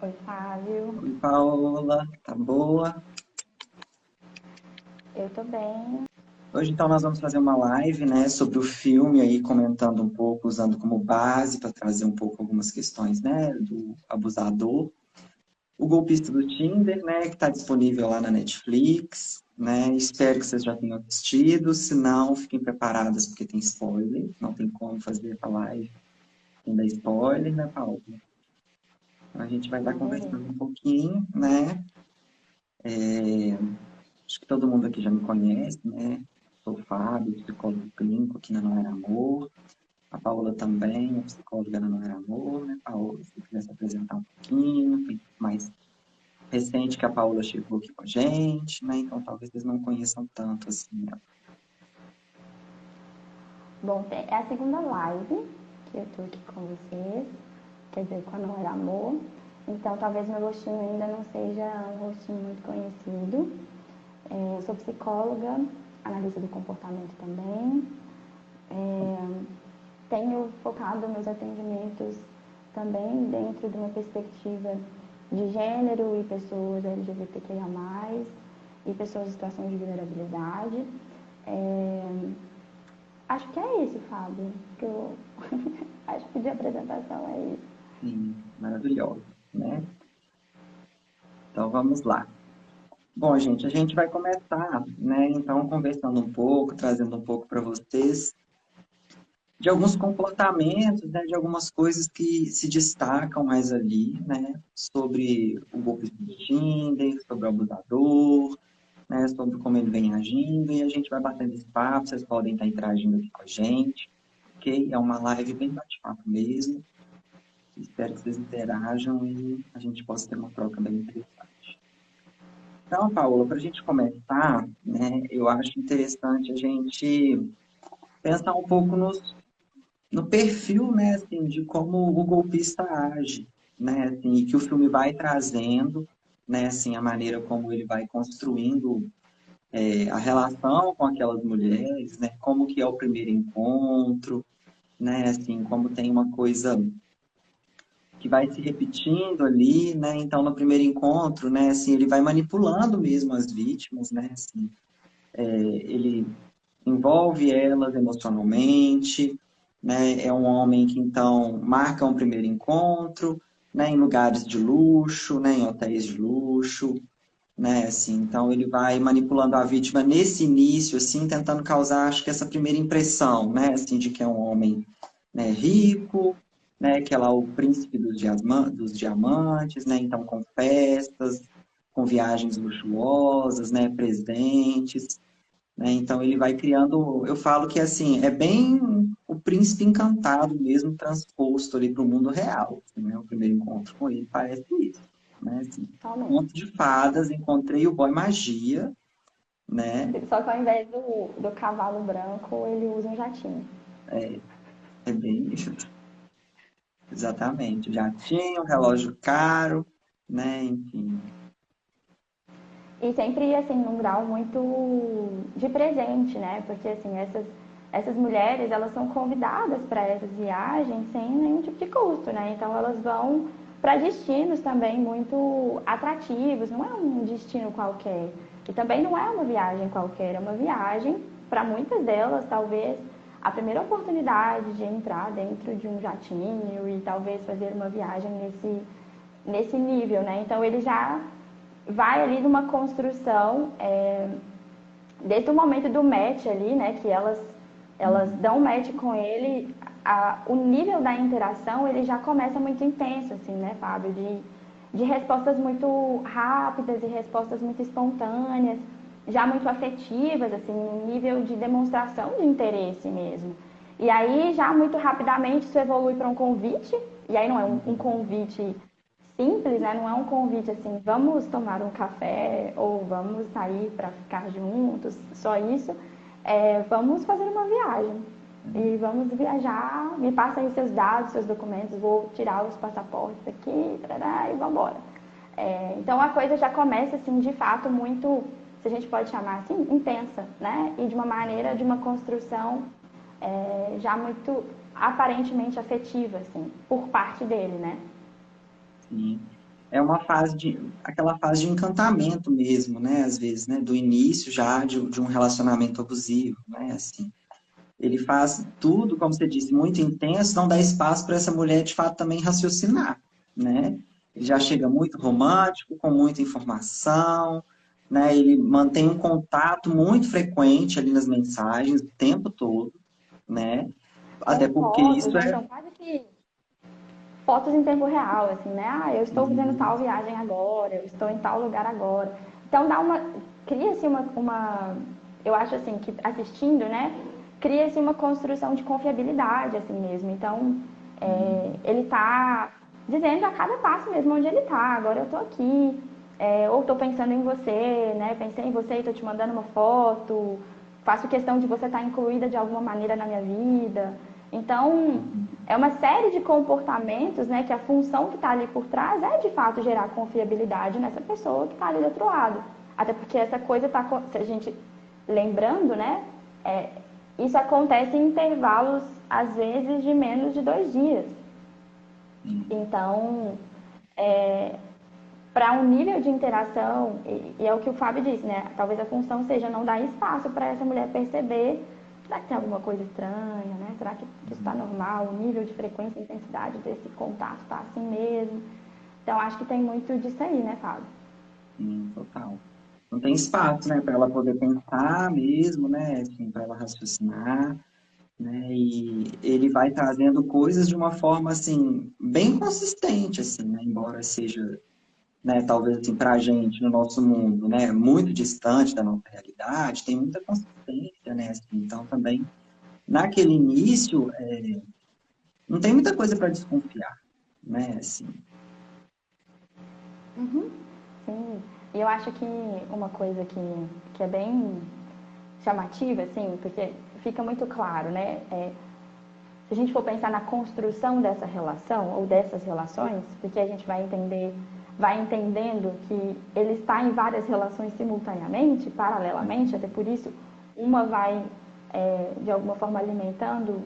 Oi, Fábio. Oi, Paola, tá boa? Eu tô bem. Hoje, então, nós vamos fazer uma live, né, sobre o filme aí, comentando um pouco, usando como base para trazer um pouco algumas questões, né, do Abusador. O Golpista do Tinder, né, que está disponível lá na Netflix, né, espero que vocês já tenham assistido, se não, fiquem preparadas porque tem spoiler, não tem como fazer a live sem dar spoiler, né, Paola? Então, a gente vai estar Não, conversando beleza. um pouquinho, né, acho que todo mundo aqui já me conhece, né? Sou o Fábio, psicólogo clínico aqui na Não Era Amor. A Paola também é psicóloga na Não Era Amor, né, Paola? Se você quiser se apresentar um pouquinho, tem mais recente que a Paola chegou aqui com a gente, né? Então talvez vocês não conheçam tanto assim ela. Bom, é a segunda live que eu tô aqui com vocês, quer dizer, com a Não Era Amor. Então, talvez meu rostinho ainda não seja um rostinho muito conhecido. Eu sou psicóloga, analista do comportamento também. É, Tenho focado meus atendimentos também dentro de uma perspectiva de gênero e pessoas LGBTQIA+, e pessoas em situações de vulnerabilidade. É, Acho que é isso, Fábio. Que eu acho que de apresentação é isso. Sim, maravilhosa, né? Então vamos lá. Bom, gente, a gente vai começar, né? Então, conversando um pouco, trazendo um pouco para vocês de alguns comportamentos, né, de algumas coisas que se destacam mais ali, né, sobre o golpe do Tinder, sobre o abusador, né, sobre como ele vem agindo, e a gente vai batendo esse papo, vocês podem estar interagindo aqui com a gente, ok? É uma live bem bate-papo mesmo, espero que vocês interajam e a gente possa ter uma troca bem interessante. Então, Paola, para a gente começar, né, eu acho interessante a gente pensar um pouco no perfil, né, assim, de como o golpista age, né, assim, e que o filme vai trazendo, né, assim, a maneira como ele vai construindo a relação com aquelas mulheres, né, como que é o primeiro encontro, né, assim, como tem uma coisa que vai se repetindo ali, né, então no primeiro encontro, né, assim, ele vai manipulando mesmo as vítimas, né, assim, ele envolve elas emocionalmente, né? É um homem que então marca um primeiro encontro, né? Em lugares de luxo, né? Em hotéis de luxo, né? Assim, então ele vai manipulando a vítima nesse início, assim, tentando causar, acho que essa primeira impressão, né? Assim, de que é um homem, né? Rico, né? Que é lá o príncipe dos diamantes, né? Então com festas, com viagens luxuosas, né? Presentes, né? Então ele vai criando, eu falo que assim, é bem o príncipe encantado mesmo transposto ali para o mundo real, assim, né? O primeiro encontro com ele parece isso, né? Assim, Totalmente. conto de fadas, encontrei o boy magia, né? Só que ao invés do cavalo branco, ele usa um jatinho. É bem isso, exatamente. Já tinha um relógio caro, né? Enfim, E sempre, assim, num grau muito de presente, né? Porque, assim, essas mulheres, elas são convidadas para essas viagens sem nenhum tipo de custo, né? Então, elas vão para destinos também muito atrativos, não é um destino qualquer. E também não é uma viagem qualquer, é uma viagem, para muitas delas, talvez, a primeira oportunidade de entrar dentro de um jatinho e talvez fazer uma viagem nesse nível, né? Então, ele já vai ali numa construção, desde o momento do match ali, né, que elas dão match com ele, o nível da interação ele já começa muito intenso, assim, né, Fábio, de respostas muito rápidas e respostas muito espontâneas, já muito afetivas, assim, um nível de demonstração de interesse mesmo. E aí, já muito rapidamente, isso evolui para um convite, e aí não é um convite simples, né? Não é um convite assim, vamos tomar um café ou vamos sair para ficar juntos, só isso. Vamos fazer uma viagem e vamos viajar. Me passa aí seus dados, seus documentos, vou tirar os passaportes aqui, tarará, e vamos embora. Então a coisa já começa assim, de fato, muito, se a gente pode chamar assim, intensa, né? E de uma maneira, de uma construção já muito aparentemente afetiva, assim, por parte dele, né? sim. é uma fase aquela fase de encantamento mesmo, né? Às vezes, né? Do início já de um relacionamento abusivo, né? Assim, ele faz tudo, como você disse, muito intenso, não dá espaço para essa mulher de fato também raciocinar, né? Ele já chega muito romântico, com muita informação, né? Ele mantém um contato muito frequente ali nas mensagens o tempo todo, né? Até Com porque fotos, isso né? é. Então, quase que fotos em tempo real, assim, né? Ah, eu estou fazendo tal Isso. viagem agora, eu estou em tal lugar agora. Então cria-se eu acho assim, que assistindo, né? Cria-se uma construção de confiabilidade, assim mesmo. Então, ele tá dizendo a cada passo mesmo onde ele tá. Agora eu tô aqui, ou tô pensando em você, né? Pensei em você e tô te mandando uma foto. Faço questão de você estar incluída de alguma maneira na minha vida. Então, é uma série de comportamentos, né, que a função que está ali por trás é de fato gerar confiabilidade nessa pessoa que está ali do outro lado. Até porque essa coisa está, se a gente lembrando, né, é, isso acontece em intervalos às vezes de menos de 2 dias. Então, para um nível de interação, e é o que o Fábio disse, né? Talvez a função seja não dar espaço para essa mulher perceber, será que tem alguma coisa estranha, né? Será que isso está normal? O nível de frequência e intensidade desse contato está assim mesmo? Então, acho que tem muito disso aí, né, Fábio? Sim, total. Não tem espaço, né, para ela poder pensar mesmo, né, assim, para ela raciocinar, né, e ele vai trazendo coisas de uma forma, assim, bem consistente, assim, né, embora seja, né, talvez, assim, para a gente, no nosso mundo, né, muito distante da nossa realidade, tem muita consistência, né, assim, então também, naquele início, não tem muita coisa para desconfiar, né, assim. Uhum. Sim. E eu acho que uma coisa que é bem chamativa, assim, porque fica muito claro, né? Se a gente for pensar na construção dessa relação ou dessas relações, porque a gente vai entendendo que ele está em várias relações simultaneamente, paralelamente, até por isso uma vai de alguma forma alimentando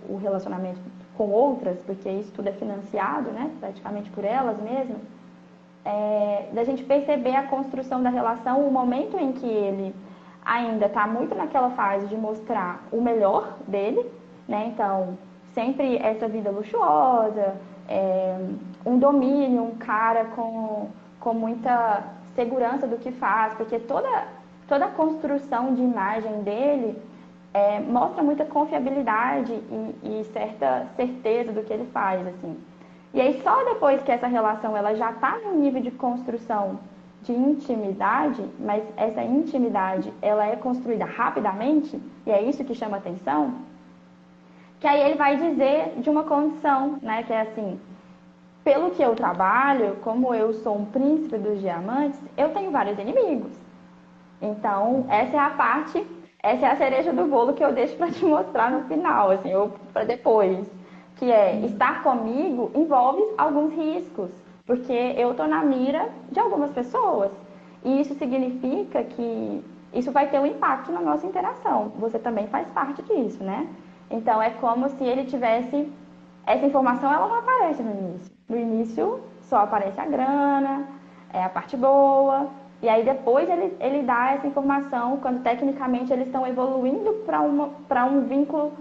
o relacionamento com outras, porque isso tudo é financiado, né, praticamente por elas mesmas, da gente perceber a construção da relação, o momento em que ele ainda está muito naquela fase de mostrar o melhor dele, né? Então, sempre essa vida luxuosa, um domínio, um cara com muita segurança do que faz, porque toda a construção de imagem dele mostra muita confiabilidade e certa certeza do que ele faz, assim. E aí só depois que essa relação ela já está no nível de construção de intimidade, mas essa intimidade ela é construída rapidamente, e é isso que chama atenção, que aí ele vai dizer de uma condição, né, que é assim, pelo que eu trabalho, como eu sou um príncipe dos diamantes, eu tenho vários inimigos. Então, essa é a cereja do bolo que eu deixo para te mostrar no final, assim, ou para depois. Que é, estar comigo envolve alguns riscos, porque eu tô na mira de algumas pessoas. E isso significa que isso vai ter um impacto na nossa interação. Você também faz parte disso, né? Então, é como se ele tivesse essa informação, ela não aparece no início. No início só aparece a grana, é a parte boa, e aí depois ele dá essa informação quando tecnicamente eles estão evoluindo para um vínculo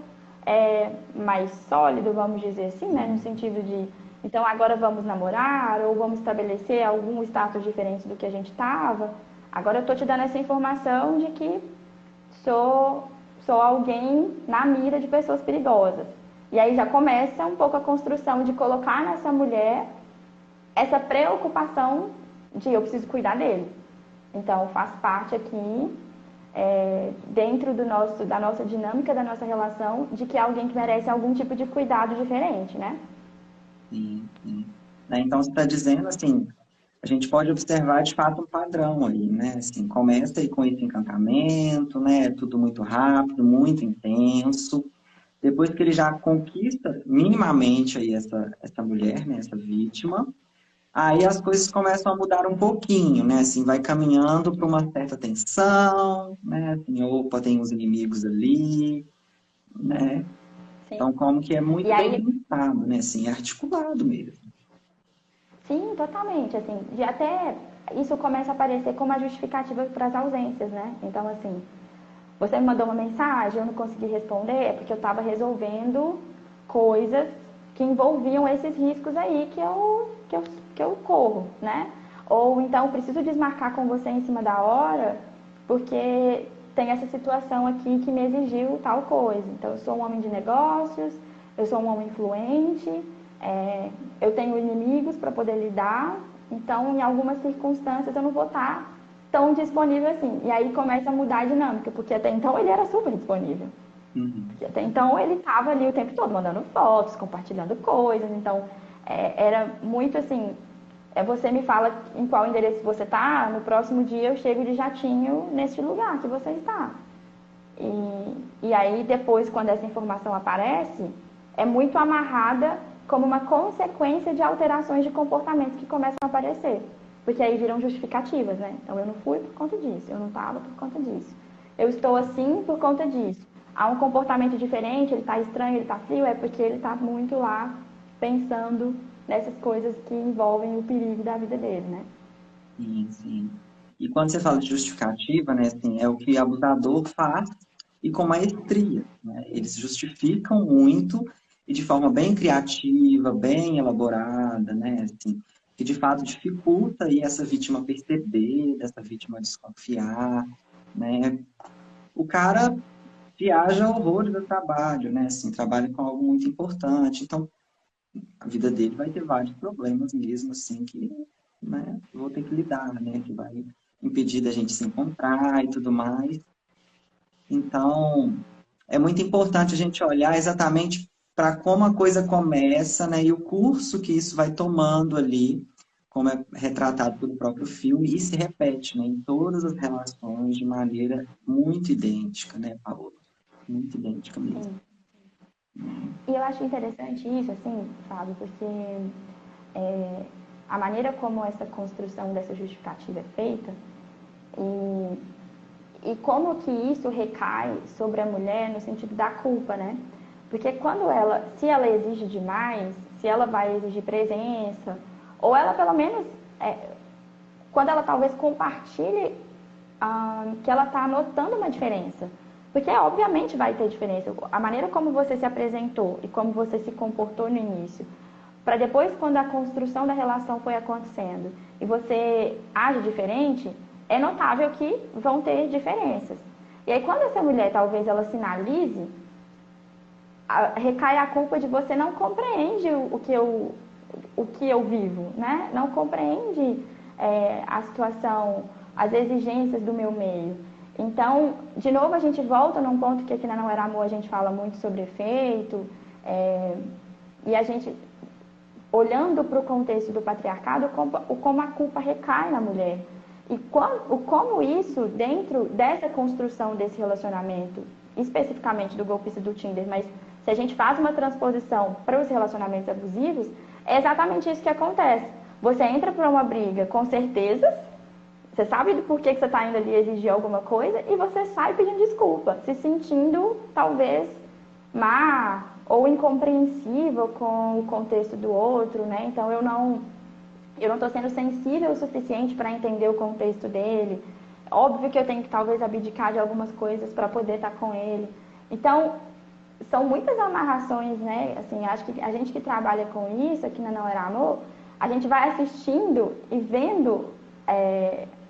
mais sólido, vamos dizer assim, né? No sentido de, então agora vamos namorar ou vamos estabelecer algum status diferente do que a gente estava. Agora eu estou te dando essa informação de que sou, sou alguém na mira de pessoas perigosas. E aí já começa um pouco a construção de colocar nessa mulher essa preocupação de eu preciso cuidar dele. Então faz parte aqui, dentro da nossa dinâmica, da nossa relação, de que é alguém que merece algum tipo de cuidado diferente, né? Sim, sim. Né, então, você está dizendo assim, a gente pode observar de fato um padrão aí, né? Assim, começa aí com esse encantamento, né? Tudo muito rápido, muito intenso. Depois que ele já conquista minimamente aí essa mulher, né? Essa vítima, aí as coisas começam a mudar um pouquinho, né? Assim, vai caminhando para uma certa tensão, né? Assim, opa, tem uns inimigos ali, né? Sim. Então, como que é E muito bem aí pensado, né? Assim, é articulado mesmo. Sim, totalmente, assim, de até isso começa a aparecer como a justificativa para as ausências, né? Então, assim, você me mandou uma mensagem, eu não consegui responder, é porque eu estava resolvendo coisas que envolviam esses riscos aí que eu corro, né? Ou então preciso desmarcar com você em cima da hora, porque tem essa situação aqui que me exigiu tal coisa. Então, eu sou um homem de negócios, eu sou um homem influente, é, eu tenho inimigos para poder lidar, então, em algumas circunstâncias, eu não vou estar tão disponível assim. E aí começa a mudar a dinâmica, porque até então ele era super disponível. Uhum. Porque até então ele estava ali o tempo todo mandando fotos, compartilhando coisas. Então, era muito assim: você me fala em qual endereço você está, no próximo dia eu chego de jatinho neste lugar que você está. E aí depois, quando essa informação aparece, é muito amarrada como uma consequência de alterações de comportamentos que começam a aparecer. Porque aí viram justificativas, né? Então eu não fui por conta disso, eu não estava por conta disso. Eu estou assim por conta disso. Há um comportamento diferente, ele está estranho, ele está frio, é porque ele está muito lá pensando nessas coisas que envolvem o perigo da vida dele, né? Sim, sim. E quando você fala de justificativa, né, assim, é o que o abusador faz e com maestria, né? Eles justificam muito e de forma bem criativa, bem elaborada, né, assim, que de fato dificulta aí essa vítima perceber, dessa vítima desconfiar, né? O cara viaja horrores do trabalho, né, assim, trabalha com algo muito importante, então a vida dele vai ter vários problemas mesmo, assim, que, né, eu vou ter que lidar, né, que vai impedir da gente se encontrar e tudo mais. Então, é muito importante a gente olhar exatamente para como a coisa começa, né, e o curso que isso vai tomando ali, como é retratado pelo próprio filme, e se repete, né, em todas as relações de maneira muito idêntica, né, Paola? Muito idêntica mesmo. Sim. E eu acho interessante isso, assim, Fábio, porque é, a maneira como essa construção dessa justificativa é feita e, e como que isso recai sobre a mulher no sentido da culpa, né? Porque quando ela, se ela exige demais, se ela vai exigir presença, ou ela pelo menos, é, quando ela talvez compartilhe que ela está notando uma diferença. Porque obviamente vai ter diferença. A maneira como você se apresentou e como você se comportou no início, para depois, quando a construção da relação foi acontecendo e você age diferente, é notável que vão ter diferenças. E aí, quando essa mulher talvez ela sinalize, recai a culpa de você não compreende o que eu vivo, né? Não compreende a situação, as exigências do meu meio. Então, de novo, a gente volta num ponto que aqui na Não Era Amor a gente fala muito sobre efeito, e a gente, olhando para o contexto do patriarcado, como a culpa recai na mulher. E como isso, dentro dessa construção desse relacionamento, especificamente do golpista do Tinder, mas se a gente faz uma transposição para os relacionamentos abusivos, é exatamente isso que acontece. Você entra para uma briga com certezas, você sabe do porquê que você está indo ali exigir alguma coisa, e você sai pedindo desculpa, se sentindo talvez má ou incompreensível com o contexto do outro, né? Então eu não estou sendo sensível o suficiente para entender o contexto dele. Óbvio que eu tenho que talvez abdicar de algumas coisas para poder estar com ele. Então, são muitas amarrações, né? Assim, acho que a gente que trabalha com isso aqui na Não Era Amor, a gente vai assistindo e vendo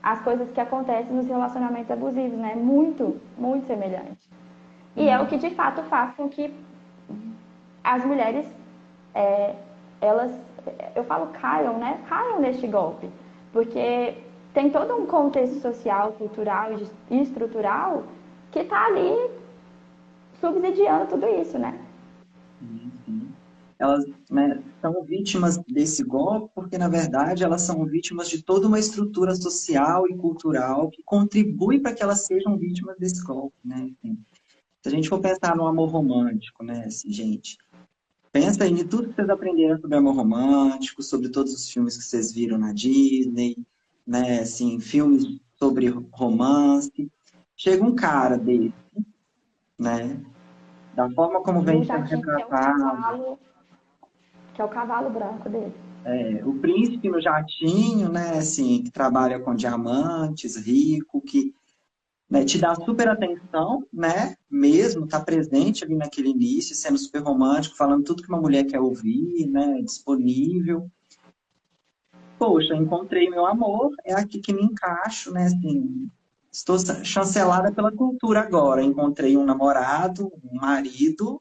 as coisas que acontecem nos relacionamentos abusivos, né? Muito, muito semelhante. E é o que de fato faz com que as mulheres, é, elas, eu falo caiam, né? Caiam neste golpe. Porque tem todo um contexto social, cultural e estrutural que está ali subsidiando tudo isso, né? Sim, sim. Elas, né, são vítimas desse golpe porque, na verdade, elas são vítimas de toda uma estrutura social e cultural que contribui para que elas sejam vítimas desse golpe, né? Assim, se a gente for pensar no amor romântico, né, assim, gente, pensa aí em tudo que vocês aprenderam sobre amor romântico, sobre todos os filmes que vocês viram na Disney, né, assim, filmes sobre romance. Chega um cara desse, né, da forma como E o vem sendo jatinho retratado, que é o cavalo branco dele. O príncipe no jatinho, né, assim, que trabalha com diamantes, rico, que, né, te dá super atenção, né, mesmo, tá presente ali naquele início, sendo super romântico, falando tudo que uma mulher quer ouvir, né, disponível. Poxa, encontrei meu amor, é aqui que me encaixo, né, assim, estou chancelada pela cultura agora, encontrei um namorado, um marido,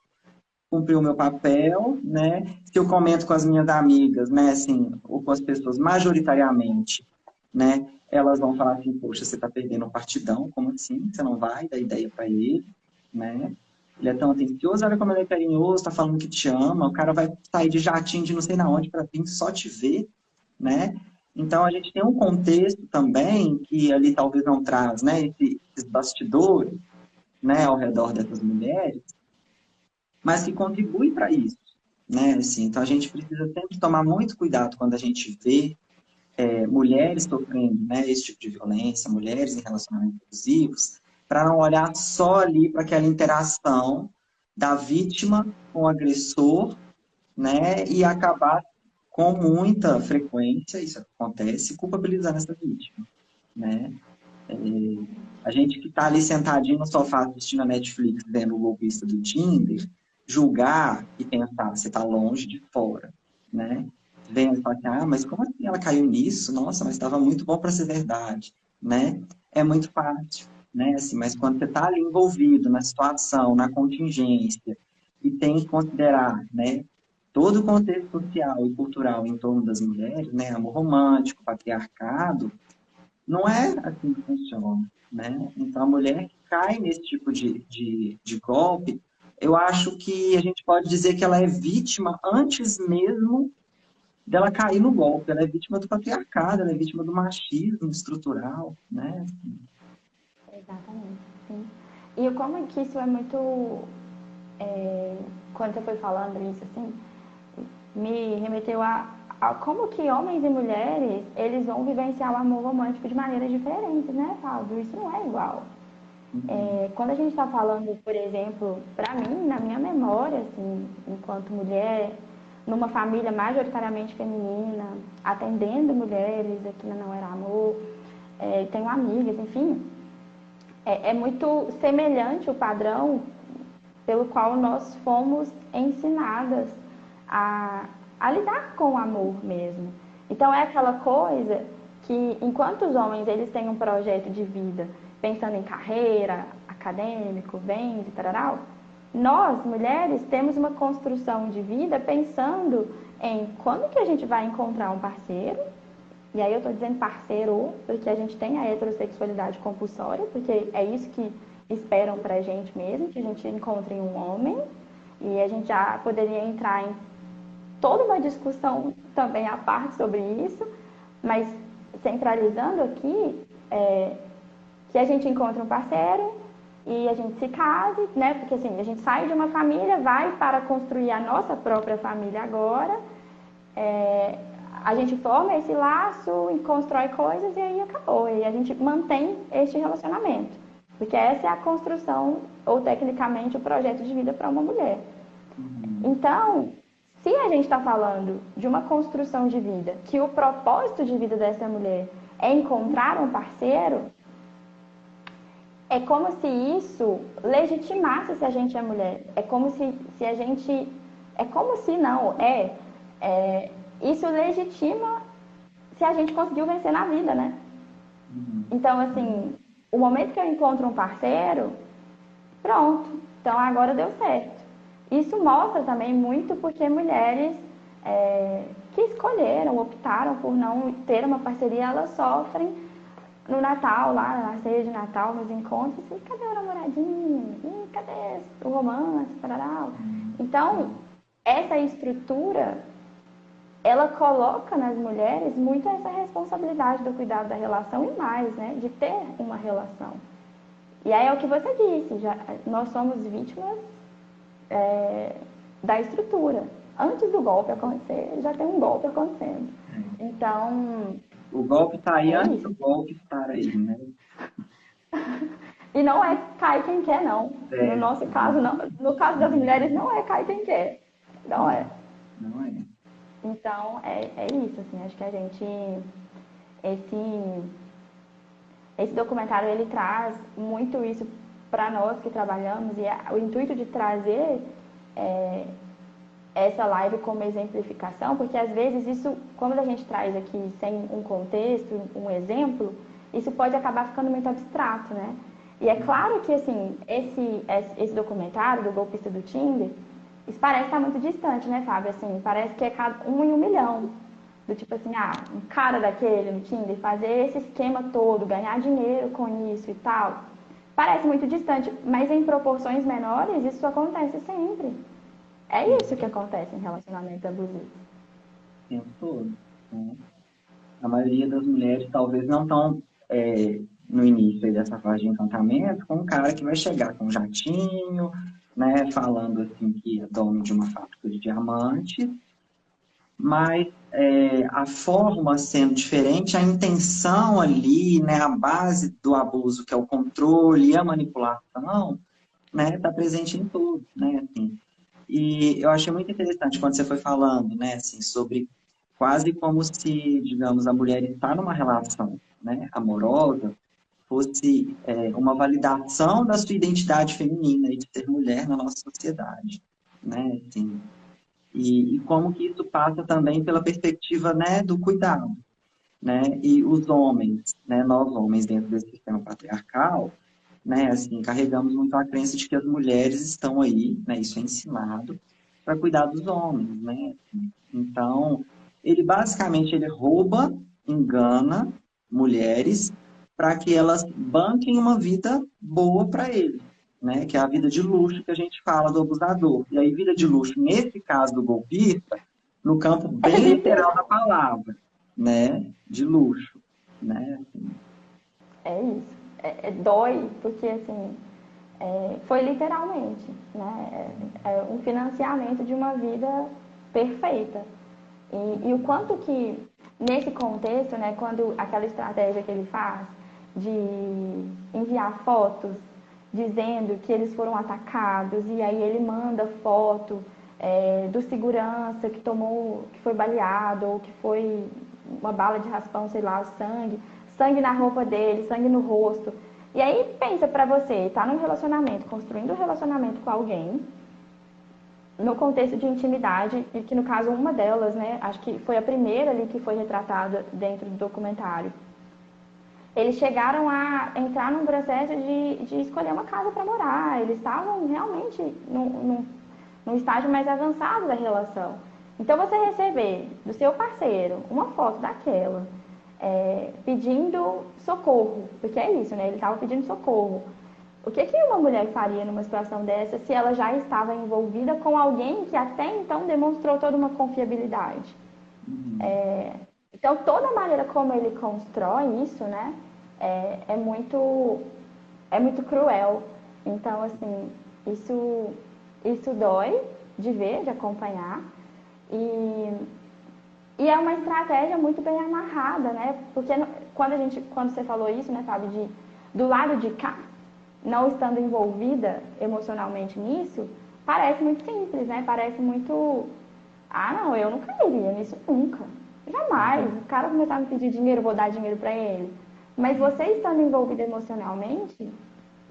cumpri o meu papel, né? Se eu comento com as minhas amigas, né, assim, ou com as pessoas majoritariamente, né, elas vão falar assim, poxa, você está perdendo um partidão, como assim? Você não vai dar ideia para ele, né? Ele é tão atencioso, olha como ele é carinhoso, está falando que te ama, o cara vai sair de jatinho de não sei na onde para vir só te ver, né? Então a gente tem um contexto também que ali talvez não traz, né, esses bastidores, né, ao redor dessas mulheres, mas que contribui para isso, né? Assim, então a gente precisa sempre tomar muito cuidado quando a gente vê mulheres sofrendo, né, esse tipo de violência, mulheres em relacionamentos abusivos, para não olhar só ali para aquela interação da vítima com o agressor, né, e acabar com muita frequência, isso acontece, culpabilizando essa vítima, né? A gente que está ali sentadinho no sofá assistindo a Netflix, vendo o golpista do Tinder, julgar e pensar, você está longe de fora, né? Vendo e falar assim, ah, mas como assim ela caiu nisso? Nossa, mas estava muito bom para ser verdade, né? É muito fácil, né? Assim, mas quando você está ali envolvido na situação, na contingência, e tem que considerar, né, todo o contexto social e cultural em torno das mulheres, né, amor romântico, patriarcado, não é assim que funciona, né? Então, a mulher que cai nesse tipo de golpe, eu acho que a gente pode dizer que ela é vítima antes mesmo dela cair no golpe. Ela é vítima do patriarcado, ela é vítima do machismo estrutural, né? Exatamente, sim. E como é que isso é muito. Quando você foi falando isso, assim, me remeteu a como que homens e mulheres eles vão vivenciar o amor romântico de maneiras diferentes, né, Fábio? Isso não é igual. Uhum, Quando a gente está falando, por exemplo, para mim, na minha memória, assim, enquanto mulher, numa família majoritariamente feminina, atendendo mulheres aqui na Não Era Amor, tenho amigas, enfim, é muito semelhante o padrão pelo qual nós fomos ensinadas a, a lidar com o amor mesmo. Então é aquela coisa que enquanto os homens eles têm um projeto de vida pensando em carreira, acadêmico, bens e tal, nós mulheres temos uma construção de vida pensando em quando que a gente vai encontrar um parceiro. E aí eu estou dizendo parceiro, porque a gente tem a heterossexualidade compulsória, porque é isso que esperam pra gente mesmo, que a gente encontre um homem. E a gente já poderia entrar em toda uma discussão também à parte sobre isso, mas centralizando aqui, que a gente encontre um parceiro e a gente se case, né? Porque assim, a gente sai de uma família, vai para construir a nossa própria família agora, é, a gente forma esse laço e constrói coisas e aí acabou. E a gente mantém este relacionamento. Porque essa é a construção, ou tecnicamente, o projeto de vida para uma mulher. uhum, Então, se a gente está falando de uma construção de vida, que o propósito de vida dessa mulher é encontrar um parceiro, é como se isso legitimasse se a gente é mulher. É como se a gente. É como se não, é. Isso legitima se a gente conseguiu vencer na vida, né? uhum. Então, assim, o momento que eu encontro um parceiro, pronto. Então agora deu certo. Isso mostra também muito porque mulheres que escolheram, optaram por não ter uma parceria, elas sofrem no Natal, lá na ceia de Natal, nos encontros, e cadê o namoradinho? E cadê o romance? Parará? Então, essa estrutura, ela coloca nas mulheres muito essa responsabilidade do cuidado da relação e mais, né? De ter uma relação. E aí é o que você disse, já, nós somos vítimas da estrutura. Antes do golpe acontecer, já tem um golpe acontecendo. Então, O golpe está aí é antes isso. do golpe estar aí, né? E não é cai quem quer, não. No É, nosso caso, não. No caso das mulheres, não é cai quem quer. Não é. não é. Então, é isso, assim, acho que a gente, esse, esse documentário, ele traz muito isso para nós que trabalhamos, e o intuito de trazer é, essa live como exemplificação, porque às vezes isso, quando a gente traz aqui sem um contexto, um exemplo, isso pode acabar ficando muito abstrato, né? E é claro que, assim, esse documentário do golpista do Tinder, isso parece estar muito distante, né, Fábio? Assim, parece que é um em um milhão. Do tipo assim, um cara daquele no Tinder fazer esse esquema todo, ganhar dinheiro com isso e tal. Parece muito distante, mas em proporções menores isso acontece sempre. É isso que acontece em relacionamento abusivo. O tempo todo, né? A maioria das mulheres talvez não estão no início aí dessa fase de encantamento com um cara que vai chegar com um jatinho, né, falando assim que é dono de uma fábrica de diamantes, mas a forma sendo diferente, a intenção ali, né, a base do abuso, que é o controle e a manipulação, né, está presente em tudo, né, assim. E eu achei muito interessante quando você foi falando, né, assim, sobre quase como se, digamos, a mulher estar numa relação, né, amorosa fosse uma validação da sua identidade feminina e de ser mulher na nossa sociedade, né, assim. E como que isso passa também pela perspectiva, né, do cuidado, né, e os homens, né, nós homens dentro desse sistema patriarcal, né, assim, carregamos muito a crença de que as mulheres estão aí, né, isso é ensinado, para cuidar dos homens, né? Então, ele basicamente ele rouba, engana mulheres para que elas banquem uma vida boa para ele, né? Que é a vida de luxo que a gente fala do abusador. E aí, vida de luxo, nesse caso do golpista, no campo É bem literal da literal. palavra, né? De luxo, né? É isso. Dói, porque assim, foi literalmente, né? É um financiamento de uma vida perfeita. E o quanto que, nesse contexto, né, quando aquela estratégia que ele faz de enviar fotos dizendo que eles foram atacados, e aí ele manda foto do segurança que tomou, que foi baleado, ou que foi uma bala de raspão, sei lá, sangue na roupa dele, sangue no rosto. E aí pensa pra você, tá num relacionamento, construindo um relacionamento com alguém, no contexto de intimidade, e que no caso uma delas, né, acho que foi a primeira ali que foi retratada dentro do documentário. Eles chegaram a entrar num processo de escolher uma casa para morar. Eles estavam realmente num estágio mais avançado da relação. Então você receber do seu parceiro uma foto daquela, pedindo socorro, porque é isso, né? Ele estava pedindo socorro. O que que uma mulher faria numa situação dessa se ela já estava envolvida com alguém que até então demonstrou toda uma confiabilidade? Uhum. Então, toda a maneira como ele constrói isso, né, é muito cruel. Então, assim, isso dói de ver, de acompanhar. E, e é uma estratégia muito bem amarrada, né? Porque quando você falou isso, né, Fábio, do lado de cá, não estando envolvida emocionalmente nisso, parece muito simples, né? Parece muito, não, eu nunca iria nisso nunca. Jamais. O cara começar a me pedir dinheiro, eu vou dar dinheiro para ele. Mas você estando envolvida emocionalmente,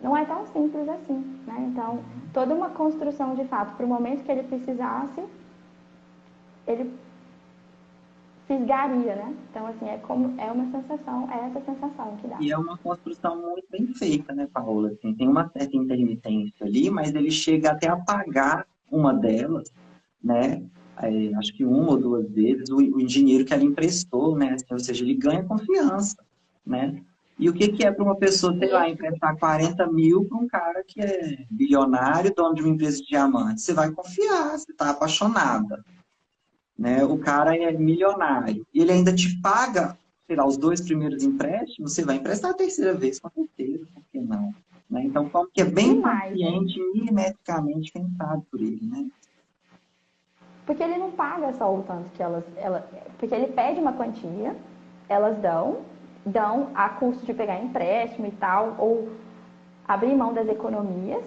não é tão simples assim, né? Então, toda uma construção de fato, para o momento que ele precisasse, ele fisgaria, né? Então, assim, é uma sensação, é essa sensação que dá. E é uma construção muito bem feita, né, Paola? Assim, tem uma certa intermitência ali, mas ele chega até a pagar uma delas, né? Acho que uma ou duas vezes o dinheiro que ela emprestou, né? Assim, ou seja, ele ganha confiança, né? E o que que é para uma pessoa, sei lá, E emprestar 40 mil para um cara que é bilionário, dono de uma empresa de diamantes? Você vai confiar, você está apaixonada, né? O cara é milionário e ele ainda te paga, sei lá, os dois primeiros empréstimos, você vai emprestar a terceira vez, com certeza, por que não? Né? Então, como que é bem demais, né? consciente, milimetricamente pensado por ele, né? Porque ele não paga só o tanto que porque ele pede uma quantia, elas dão a custo de pegar empréstimo e tal, ou abrir mão das economias,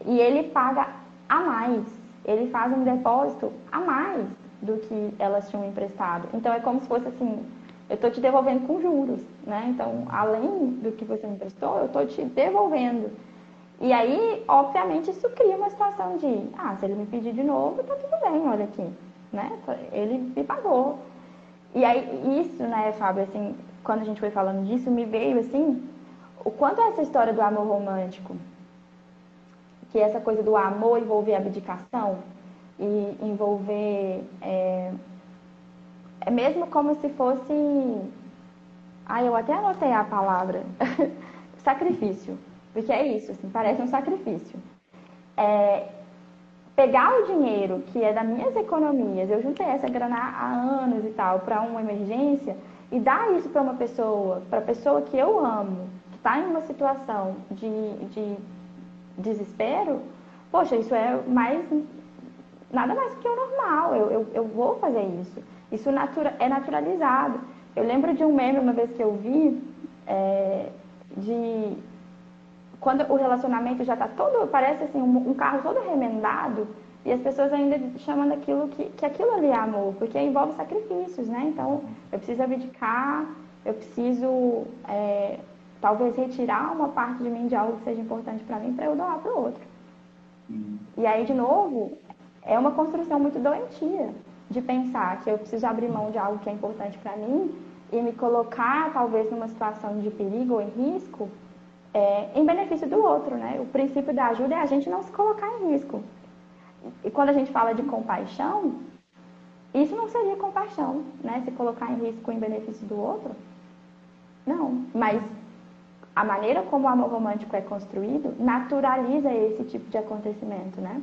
e ele paga a mais. ele faz um depósito a mais do que elas tinham emprestado. Então é como se fosse assim, eu estou te devolvendo com juros, né? Então, além do que você me emprestou, eu estou te devolvendo. E aí, obviamente, isso cria uma situação de, se ele me pedir de novo, tá tudo bem, olha aqui, né? Ele me pagou. E aí, isso, né, Fábio, assim, quando a gente foi falando disso, me veio, assim, o quanto essa história do amor romântico, que essa coisa do amor envolver abdicação e envolver, é mesmo como se fosse, eu até anotei a palavra, sacrifício, porque é isso, assim, parece um sacrifício. Pegar o dinheiro que é das minhas economias, eu juntei essa grana há anos e tal, para uma emergência, e dar isso para a pessoa que eu amo, que está em uma situação de desespero, poxa, isso é nada mais que o normal, eu vou fazer isso. Isso é naturalizado. Eu lembro de um meme uma vez que eu vi, de quando o relacionamento já está todo, parece assim, um carro todo remendado, e as pessoas ainda chamam daquilo que aquilo ali é amor, porque envolve sacrifícios, né? Então, eu preciso abdicar, eu preciso, talvez, retirar uma parte de mim de algo que seja importante para mim, para eu doar para o outro. E aí, de novo, é uma construção muito doentia de pensar que eu preciso abrir mão de algo que é importante para mim e me colocar, talvez, numa situação de perigo ou em risco, em benefício do outro, né? O princípio da ajuda é a gente não se colocar em risco. E quando a gente fala de compaixão, isso não seria compaixão, né? Se colocar em risco em benefício do outro. Não, mas a maneira como o amor romântico é construído naturaliza esse tipo de acontecimento, né?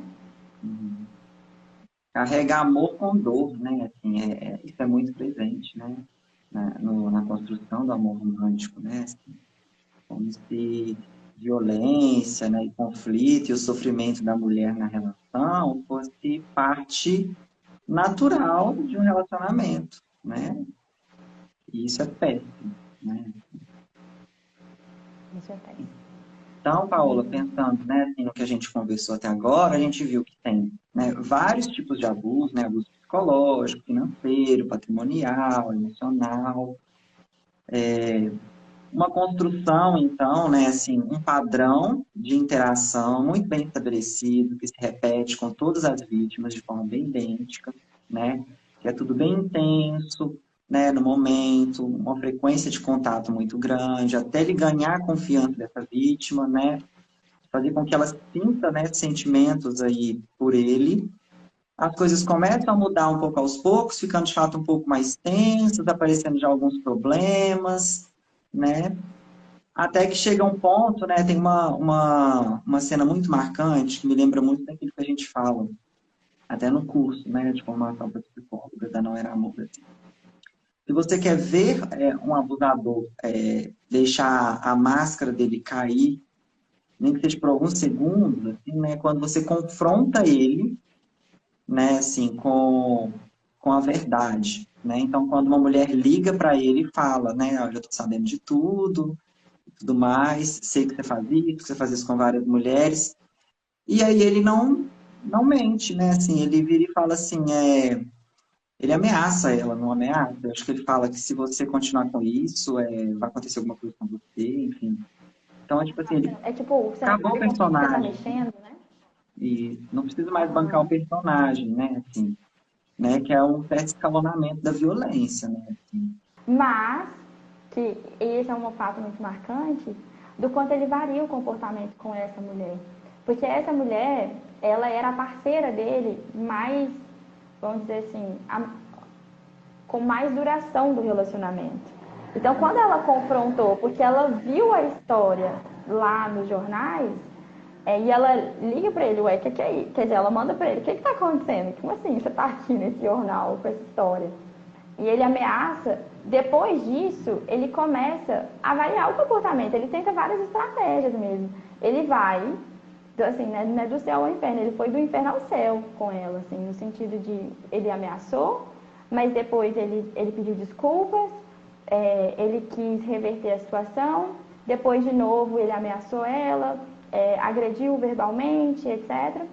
Carrega amor com dor, né? Assim, isso é muito presente, né? Na construção do amor romântico, né? Assim, como se violência, né, e conflito e o sofrimento da mulher na relação fosse parte natural de um relacionamento, né? E isso é péssimo, né? Isso é péssimo. Então, Paola, pensando, né, assim, no que a gente conversou até agora, a gente viu que tem, né, vários tipos de abuso, né, abuso psicológico, financeiro, patrimonial, emocional, uma construção, então, né, assim, um padrão de interação muito bem estabelecido, que se repete com todas as vítimas de forma bem idêntica, né, que é tudo bem intenso, né, no momento, uma frequência de contato muito grande, até ele ganhar a confiança dessa vítima, né, fazer com que ela sinta, né, sentimentos aí por ele. As coisas começam a mudar um pouco aos poucos, ficando de fato um pouco mais tensas, aparecendo já alguns problemas, né? Até que chega um ponto, né? Tem uma cena muito marcante que me lembra muito daquilo que a gente fala, até no curso, né, de formação para psicóloga da Não Era Amor. Assim. Se você quer ver um abusador deixar a máscara dele cair, nem que seja por alguns segundos, assim, né? Quando você confronta ele, né, assim, com a verdade, né? Então, quando uma mulher liga para ele e fala, né, eu já estou sabendo de tudo, tudo mais, sei que você faz isso com várias mulheres, e aí ele não mente, né? Assim, ele vira e fala assim, ele ameaça ela, não ameaça. Eu acho que ele fala que se você continuar com isso, vai acontecer alguma coisa com você, enfim. Então, é tipo assim, ele É tipo, você não acabou o sabe com quem que você tá personagem mexendo, né? e não precisa mais bancar o personagem, né? Assim, né? Que é um certo escalonamento da violência, né? Assim. Mas, que esse é um fato muito marcante, do quanto ele varia o comportamento com essa mulher. Porque essa mulher, ela era a parceira dele mais, vamos dizer assim, com mais duração do relacionamento. Então, quando ela confrontou, porque ela viu a história lá nos jornais, e ela liga pra ele, ué, que é isso? Quer dizer, ela manda pra ele, o que tá acontecendo? Como assim você tá aqui nesse jornal com essa história? E ele ameaça. Depois disso, ele começa a avaliar o comportamento. Ele tenta várias estratégias mesmo. Ele vai, assim, né, não é do céu ao inferno. Ele foi do inferno ao céu com ela, assim, no sentido de ele ameaçou, mas depois ele pediu desculpas, ele quis reverter a situação. Depois, de novo, ele ameaçou ela, agrediu verbalmente, etc.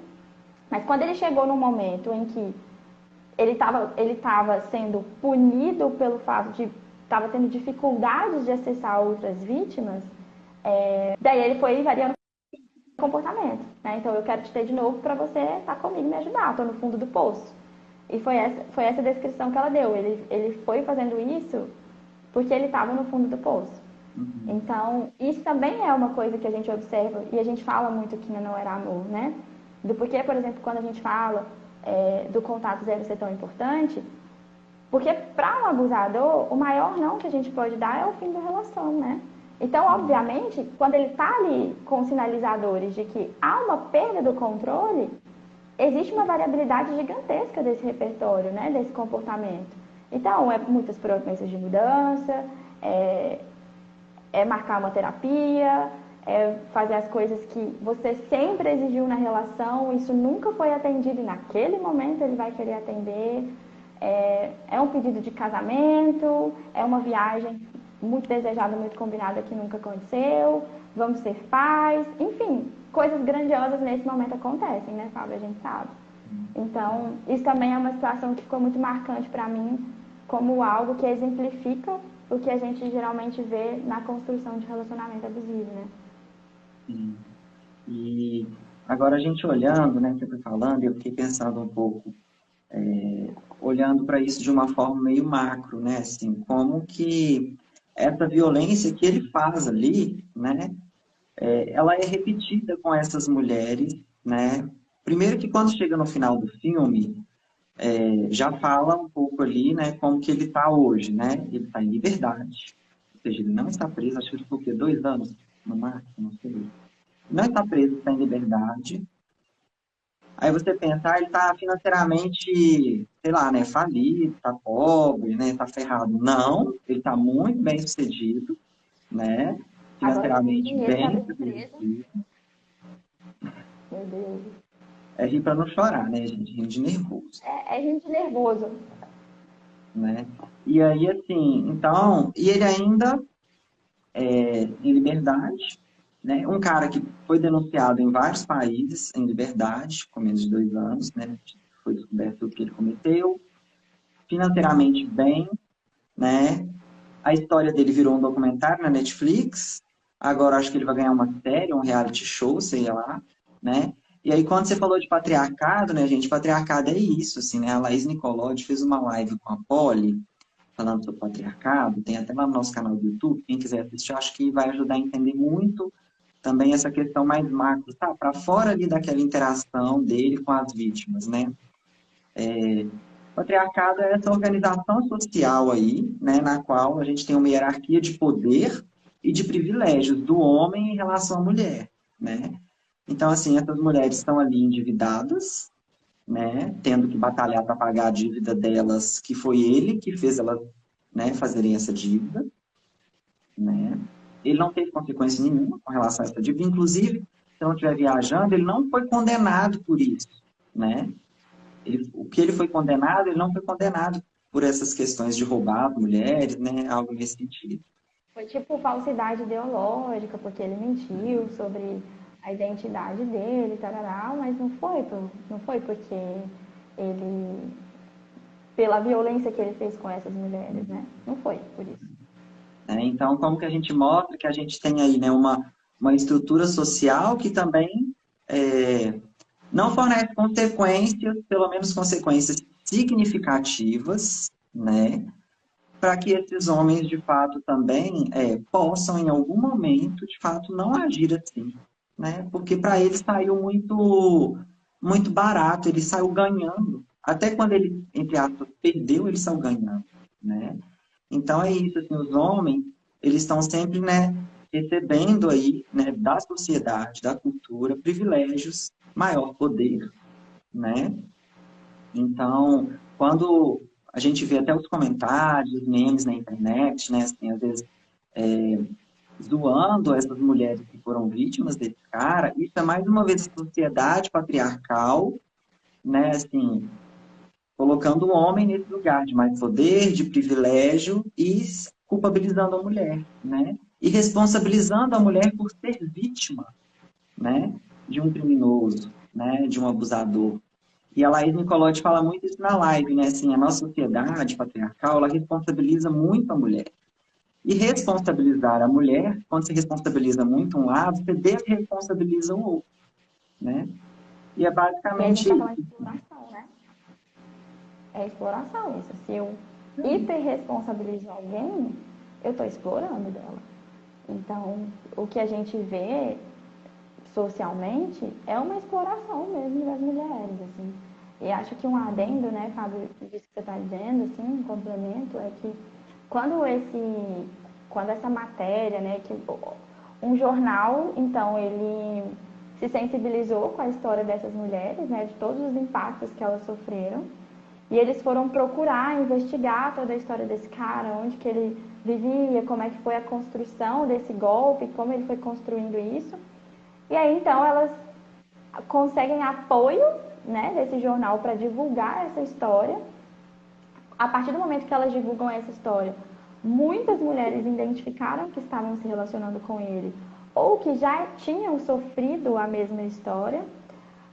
Mas quando ele chegou num momento em que ele estava sendo punido pelo fato de estava tendo dificuldades de acessar outras vítimas, daí ele foi variando o comportamento, né? Então eu quero te ter de novo para você estar comigo e me ajudar, estou no fundo do poço. E foi essa descrição que ela deu. Ele foi fazendo isso porque ele estava no fundo do poço. Uhum. Então, isso também é uma coisa que a gente observa e a gente fala muito aqui no Não Era Amor, né? Do porquê, por exemplo, quando a gente fala do contato zero ser tão importante, porque para um abusador, o maior não que a gente pode dar é o fim da relação, né? Então, obviamente, quando ele está ali com sinalizadores de que há uma perda do controle, existe uma variabilidade gigantesca desse repertório, né? Desse comportamento. Então, é muitas promessas de mudança, é, é marcar uma terapia, é fazer as coisas que você sempre exigiu na relação, isso nunca foi atendido e naquele momento ele vai querer atender. É um pedido de casamento, é uma viagem muito desejada, muito combinada que nunca aconteceu, vamos ser pais, enfim, coisas grandiosas nesse momento acontecem, né, Fábio? A gente sabe. Então, isso também é uma situação que ficou muito marcante para mim, como algo que exemplifica o que a gente geralmente vê na construção de relacionamento abusivo, né? Sim. E agora a gente olhando, né, que você foi falando, eu fiquei pensando um pouco, olhando para isso de uma forma meio macro, né, assim, como que essa violência que ele faz ali, né, ela é repetida com essas mulheres, né, primeiro que quando chega no final do filme, já fala um pouco ali, né, como que ele está hoje, né, ele está em liberdade, ou seja, ele não está preso, acho que ele ficou o quê? 2 anos no máximo, não sei. Não está preso, está em liberdade. Aí você pensa, ah, ele está financeiramente, sei lá, né, falido, está pobre, né, está ferrado. Não, ele está muito bem sucedido, né, Agora tem financeiramente dinheiro para bem abrir empresa. estabelecido. Meu Deus. É rir para não chorar, né, gente, rir de nervoso, É gente nervoso. né. E aí, assim, então, e ele ainda em liberdade, né, um cara que foi denunciado em vários países em liberdade, com menos de 2 anos, né, foi descoberto o que ele cometeu, financeiramente bem, né? A história dele virou um documentário na Netflix. Agora acho que ele vai ganhar uma série, um reality show, sei lá, né? E aí quando você falou de patriarcado, né, gente? Patriarcado é isso, assim, né? A Laís Nicolodi fez uma live com a Polly falando sobre patriarcado. Tem até lá no nosso canal do YouTube. Quem quiser assistir, eu acho que vai ajudar a entender muito também essa questão mais macro, tá? Para fora ali daquela interação dele com as vítimas, né? O patriarcado é essa organização social aí, né, na qual a gente tem uma hierarquia de poder e de privilégios do homem em relação à mulher, né? Então, assim, essas mulheres estão ali endividadas, né, tendo que batalhar para pagar a dívida delas, que foi ele que fez elas, né, fazerem essa dívida, né? Ele não teve consequência nenhuma com relação a essa dívida, inclusive, se não estiver viajando, ele não foi condenado por isso, né? O que ele foi condenado, ele não foi condenado por essas questões de roubar mulheres, né? Algo nesse sentido. Foi tipo falsidade ideológica, porque ele mentiu sobre a identidade dele, tarará, mas não foi porque ele, pela violência que ele fez com essas mulheres, né? Não foi por isso. Né? Então, como que a gente mostra que a gente tem aí, né, uma estrutura social que também não fornece consequências, pelo menos consequências significativas, né? Para que esses homens, de fato, também possam, em algum momento, de fato, não agir assim, né? Porque para ele saiu muito, muito barato, ele saiu ganhando. Até quando ele, entre aspas, perdeu, ele saiu ganhando, né? Então é isso, assim, os homens, eles estão sempre, né, recebendo aí, né, da sociedade, da cultura, privilégios, maior poder, né? Então, quando a gente vê até os comentários, os memes na internet, né, assim, às vezes zoando essas mulheres que foram vítimas desse cara, isso é mais uma vez a sociedade patriarcal, né, assim, colocando o homem nesse lugar de mais poder, de privilégio e culpabilizando a mulher, né? E responsabilizando a mulher por ser vítima, né, de um criminoso. né, de um abusador. E a Laís Nicolotti fala muito isso na live, né? Assim, a nossa sociedade patriarcal, ela responsabiliza muito a mulher. E responsabilizar a mulher, quando você responsabiliza muito um lado, você desresponsabiliza o outro, né? E é E aí a gente está basicamente falando de exploração, né? É exploração isso. Se eu hiperresponsabilizo alguém, eu estou explorando dela. Então, o que a gente vê socialmente é uma exploração mesmo das mulheres, assim. E acho que um adendo, né, Fábio, disso que você está dizendo, assim, um complemento, é que quando quando essa matéria, né, que um jornal, então, ele se sensibilizou com a história dessas mulheres, né, de todos os impactos que elas sofreram, e eles foram procurar, investigar toda a história desse cara, onde que ele vivia, como é que foi a construção desse golpe, como ele foi construindo isso. E aí, então, elas conseguem apoio, né, desse jornal para divulgar essa história. A partir do momento que elas divulgam essa história, muitas mulheres identificaram que estavam se relacionando com ele ou que já tinham sofrido a mesma história.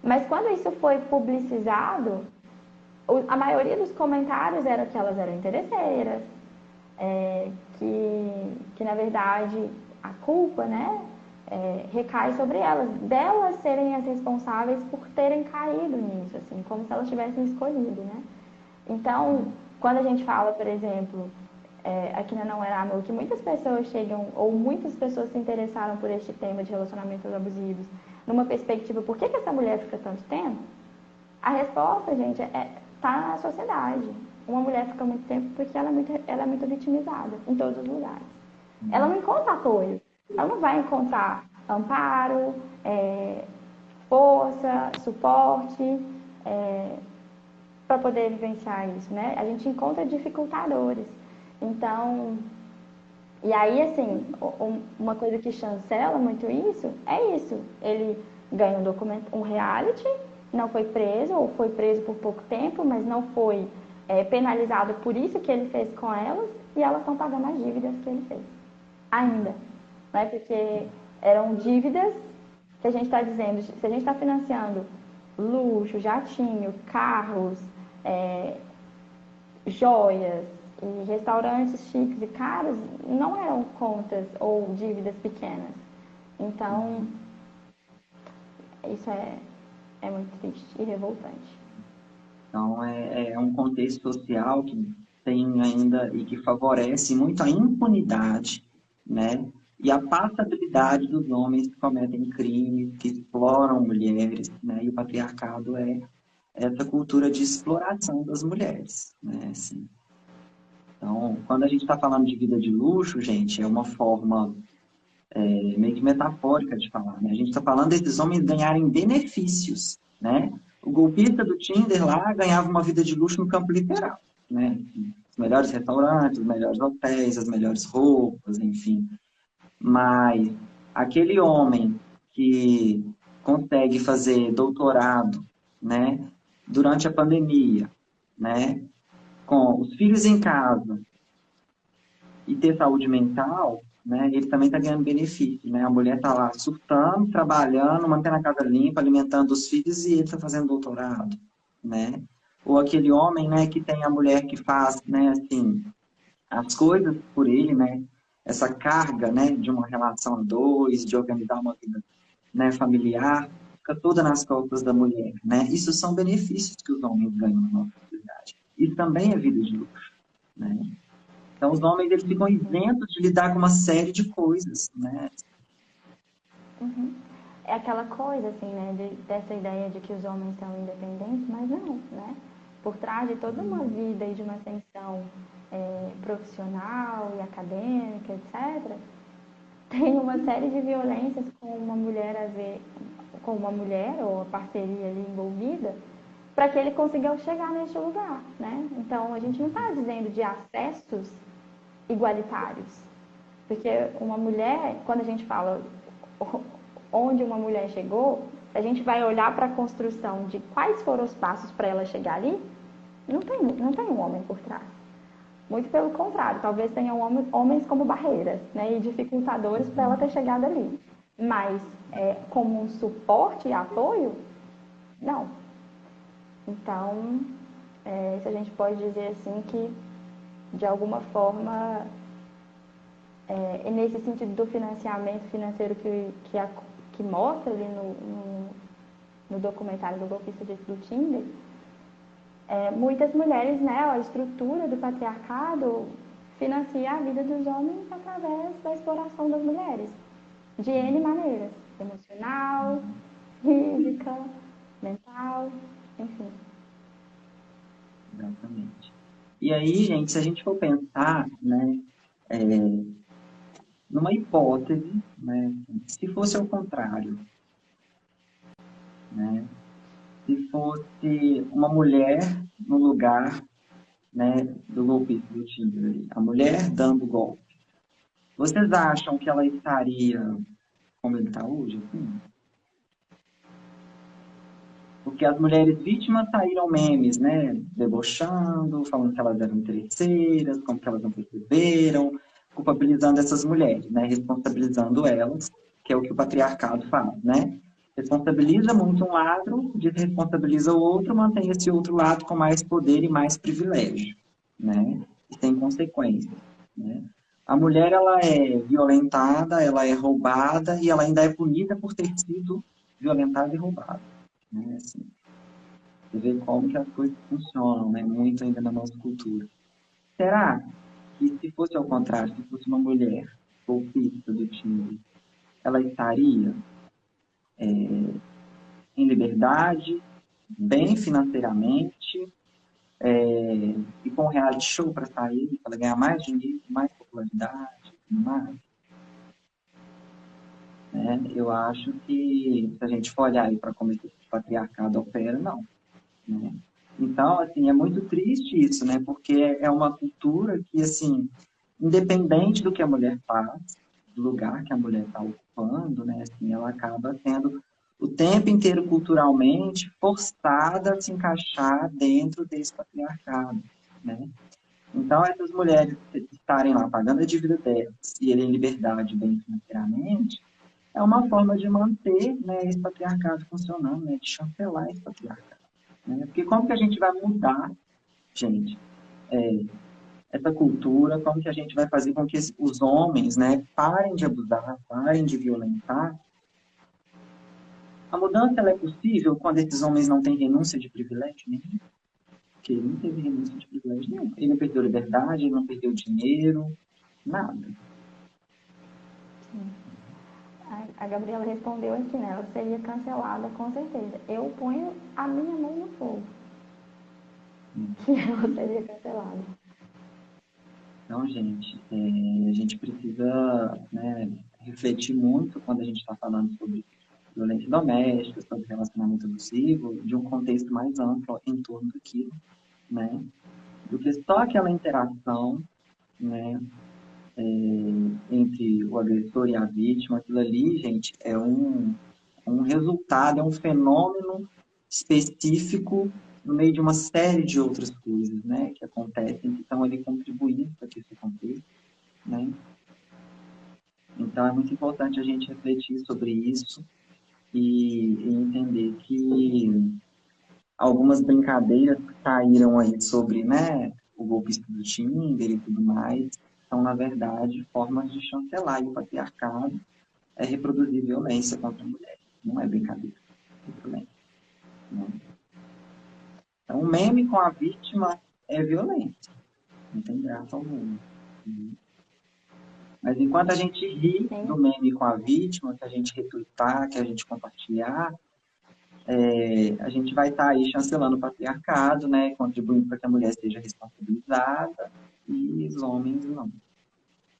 Mas quando isso foi publicizado, a maioria dos comentários era que elas eram interesseiras, que na verdade a culpa, né, recai sobre elas, delas serem as responsáveis por terem caído nisso, assim, como se elas tivessem escolhido, né? Então, quando a gente fala, por exemplo, aqui na Não Era Amor, que muitas pessoas chegam, ou muitas pessoas se interessaram por este tema de relacionamentos abusivos, numa perspectiva, por que essa mulher fica tanto tempo? A resposta, gente, tá na sociedade. Uma mulher fica muito tempo porque ela é muito vitimizada em todos os lugares. Ela não encontra apoio. Ela não vai encontrar amparo, força, suporte, para poder vivenciar isso, né? A gente encontra dificultadores. Então, e aí, assim, uma coisa que chancela muito isso é isso. Ele ganha um reality, não foi preso, ou foi preso por pouco tempo, mas não foi penalizado por isso que ele fez com elas, e elas estão pagando as dívidas que ele fez. Ainda. Né? Porque eram dívidas que a gente está dizendo, se a gente está financiando luxo, jatinho, carros, joias e restaurantes chiques e caros, não eram contas ou dívidas pequenas. Então, isso é muito triste e revoltante. Então, é um contexto social que tem ainda e que favorece muito a impunidade, né? E a passabilidade dos homens que cometem crimes, que exploram mulheres, né? E o patriarcado é essa cultura de exploração das mulheres, né? Assim, então, quando a gente está falando de vida de luxo, gente, é uma forma meio que metafórica de falar, né? A gente está falando desses homens ganharem benefícios, né? O golpista do Tinder lá ganhava uma vida de luxo no campo literal, né? Os melhores restaurantes, os melhores hotéis, as melhores roupas, enfim. Mas aquele homem que consegue fazer doutorado, né? Durante a pandemia, né? Com os filhos em casa, e ter saúde mental, né, ele também está ganhando benefício, né? A mulher está lá surtando, trabalhando, mantendo a casa limpa, alimentando os filhos e ele está fazendo doutorado, né? Ou aquele homem, né, que tem a mulher que faz, né, assim, as coisas por ele, né? Essa carga, né, de uma relação a dois, de organizar uma vida, né, familiar, fica toda nas costas da mulher, né? Isso são benefícios que os homens ganham na nossa sociedade. Isso também é vida de luxo, né? Então, os homens eles ficam isentos de lidar com uma série de coisas, né? Uhum. É aquela coisa, assim, né, dessa ideia de que os homens são independentes, mas não, né? Por trás de toda uma vida e de uma ascensão profissional e acadêmica, etc., tem uma série de violências com uma mulher a ver, com uma mulher ou a parceria ali envolvida, para que ele consiga chegar neste lugar, né? Então, a gente não está dizendo de acessos igualitários, porque uma mulher, quando a gente fala onde uma mulher chegou, a gente vai olhar para a construção de quais foram os passos para ela chegar ali, não tem um homem por trás. Muito pelo contrário, talvez tenham homens como barreiras, né, e dificultadores para ela ter chegado ali. Mas como um suporte e apoio, Não. Então, isso a gente pode dizer assim que, de alguma forma, nesse sentido do financiamento financeiro que mostra ali no documentário do Golpista do Tinder, muitas mulheres, né, a estrutura do patriarcado financia a vida dos homens através da exploração das mulheres, de N maneiras, emocional, física, mental, enfim. Exatamente. E aí, gente, se a gente for pensar, né, numa hipótese, né, se fosse ao contrário, né, se fosse uma mulher no lugar, né, do golpista do Tinder, a mulher dando golpe, vocês acham que ela estaria como ele está hoje, assim? Porque as mulheres vítimas saíram memes, né? Debochando, falando que elas eram interesseiras, como que elas não perceberam, culpabilizando essas mulheres, né? Responsabilizando elas, que é o que o patriarcado faz, né? Responsabiliza muito um lado, desresponsabiliza o outro, mantém esse outro lado com mais poder e mais privilégio, né? E sem consequências, né? A mulher, ela é violentada, ela é roubada e ela ainda é punida por ter sido violentada e roubada, né? Assim, você vê como que as coisas funcionam, né? Muito ainda na nossa cultura. Será que se fosse ao contrário, se fosse uma mulher golpista do time, ela estaria em liberdade, bem financeiramente, e com um reality show para sair, para ganhar mais dinheiro, mais popularidade, mais? Né? Eu acho que, se a gente for olhar para como esse patriarcado opera, não. Né? Então, assim, é muito triste isso, né? Porque é uma cultura que, assim, independente do que a mulher faz, do lugar que a mulher está ocupando, né? Assim, ela acaba sendo o tempo inteiro culturalmente forçada a se encaixar dentro desse patriarcado, né? Então, essas mulheres estarem lá pagando a dívida delas e em liberdade bem financeiramente, é uma forma de manter, né, esse patriarcado funcionando, né, de chancelar esse patriarcado. Né? Porque como que a gente vai mudar, gente, essa cultura, como que a gente vai fazer com que os homens, né, parem de abusar, parem de violentar? A mudança ela é possível quando esses homens não têm renúncia de privilégio nenhum, porque ele não teve renúncia de privilégio nenhum. Ele não perdeu liberdade, ele não perdeu dinheiro, nada. A Gabriela respondeu aqui, né? Ela seria cancelada com certeza. Eu ponho a minha mão no fogo que ela seria cancelada. Então, gente, a gente precisa, né, refletir muito quando a gente está falando sobre violência doméstica, sobre relacionamento abusivo, de um contexto mais amplo em torno daquilo, né, do que só aquela interação, né, entre o agressor e a vítima. Aquilo ali, gente, é um resultado, é um fenômeno específico no meio de uma série de outras coisas, né, que acontecem, que estão ali contribuindo para que isso aconteça, né? Então é muito importante a gente refletir sobre isso e entender que algumas brincadeiras que saíram aí sobre, né, o golpista do Tinder e tudo mais, são, na verdade, formas de chancelar o patriarcado, reproduzir violência contra a mulher. Não é brincadeira, é violência. Né? Então, o meme com a vítima é violência. Não tem graça alguma. Né? Mas enquanto a gente ri do Sim. meme com a vítima, que a gente retweetar, que a gente compartilhar, a gente vai estar aí chancelando o patriarcado, né, contribuindo para que a mulher seja responsabilizada e os homens não,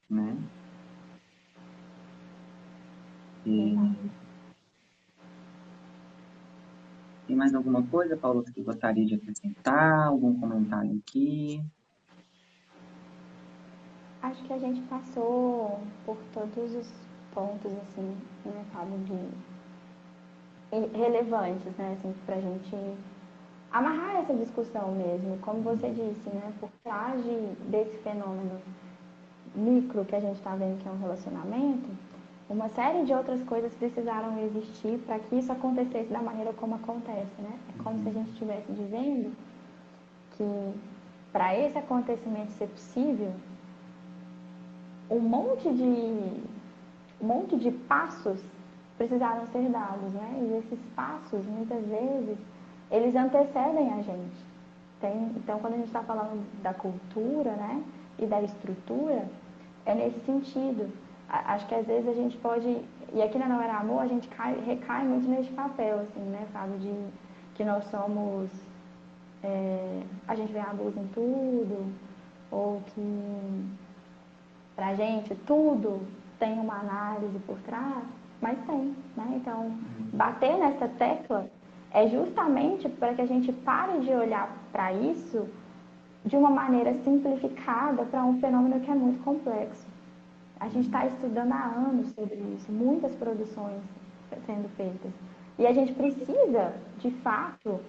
né? E, tem mais alguma coisa, Paulo, que você gostaria de acrescentar? Algum comentário aqui? Acho que a gente passou por todos os pontos, assim, né, Fábio, relevantes, né, assim, pra gente amarrar essa discussão mesmo. Como você disse, né, por trás desse fenômeno micro que a gente está vendo que é um relacionamento, uma série de outras coisas precisaram existir para que isso acontecesse da maneira como acontece, né? É como se a gente estivesse dizendo que para esse acontecimento ser possível, um monte de passos precisaram ser dados, né? E esses passos, muitas vezes, eles antecedem a gente. Então, quando a gente está falando da cultura, né, e da estrutura, é nesse sentido. Acho que às vezes a gente pode, e aqui na Não Era Amor, a gente recai muito nesse papel, assim, né, Fábio, de que nós somos, a gente vê abuso em tudo, ou que pra gente tudo tem uma análise por trás, mas tem, né? Então, bater nessa tecla é justamente para que a gente pare de olhar para isso de uma maneira simplificada para um fenômeno que é muito complexo. A gente está estudando há anos sobre isso, muitas produções sendo feitas. E a gente precisa, de fato,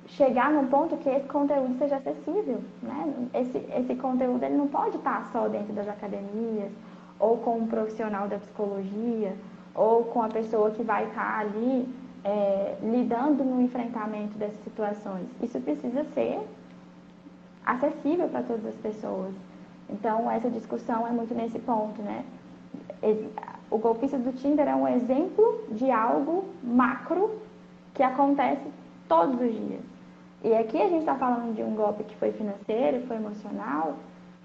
chegar num ponto que esse conteúdo seja acessível, né? Esse conteúdo ele não pode estar só dentro das academias, ou com um profissional da psicologia, ou com a pessoa que vai estar ali lidando no enfrentamento dessas situações. Isso precisa ser acessível para todas as pessoas. Então, essa discussão é muito nesse ponto, né? O golpista do Tinder é um exemplo de algo macro que acontece todos os dias. E aqui a gente está falando de um golpe que foi financeiro, foi emocional,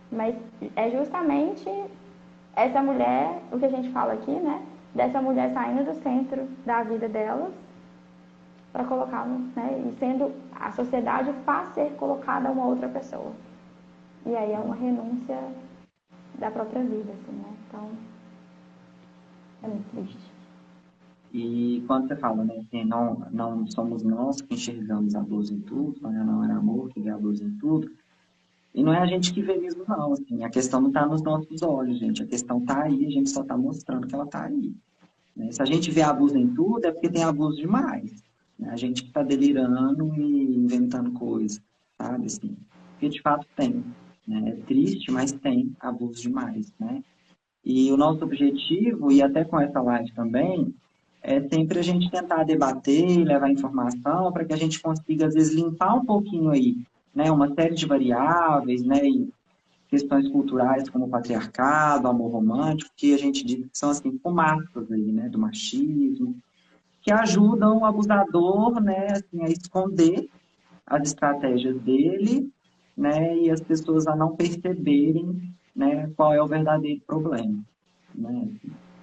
mas é justamente essa mulher, o que a gente fala aqui, né? Dessa mulher saindo do centro da vida delas para colocar, né? E sendo a sociedade faz ser colocada uma outra pessoa. E aí é uma renúncia da própria vida, assim, né? Então, é muito triste. E quando você fala, né, que não somos nós que enxergamos abuso em tudo, né, não era amor que vê abuso em tudo, e não é a gente que vê mesmo, não, assim, a questão não está nos nossos olhos, gente, a questão está aí, a gente só está mostrando que ela está aí. Né? Se a gente vê abuso em tudo, é porque tem abuso demais. Né? A gente que está delirando e inventando coisas, sabe, assim, porque de fato tem. Né? É triste, mas tem abuso demais, né? E o nosso objetivo, e até com essa live também, é sempre a gente tentar debater, levar informação para que a gente consiga, às vezes, limpar um pouquinho aí, né, uma série de variáveis, né, e questões culturais como o patriarcado, o amor romântico, que a gente diz que são, assim, fumaças aí, né, do machismo, que ajudam o abusador, né, assim, a esconder as estratégias dele, né, e as pessoas a não perceberem, né, qual é o verdadeiro problema, né.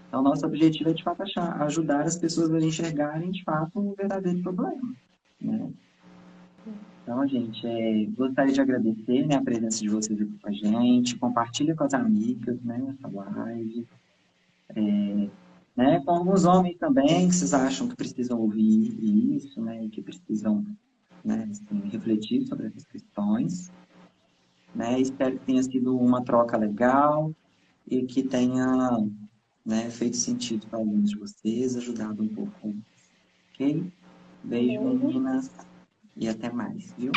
Então, nosso objetivo é, de fato, ajudar as pessoas a enxergarem, de fato, o verdadeiro problema, né. Então, gente, gostaria de agradecer, né, a presença de vocês aqui com a gente, compartilha com as amigas, né, essa live, né, com alguns homens também que vocês acham que precisam ouvir isso, né, e que precisam, né, assim, refletir sobre essas questões. Né? Espero que tenha sido uma troca legal e que tenha, né, feito sentido para alguns de vocês, ajudado um pouco. Ok? Um Beijo, beijo. meninas, e até mais, viu?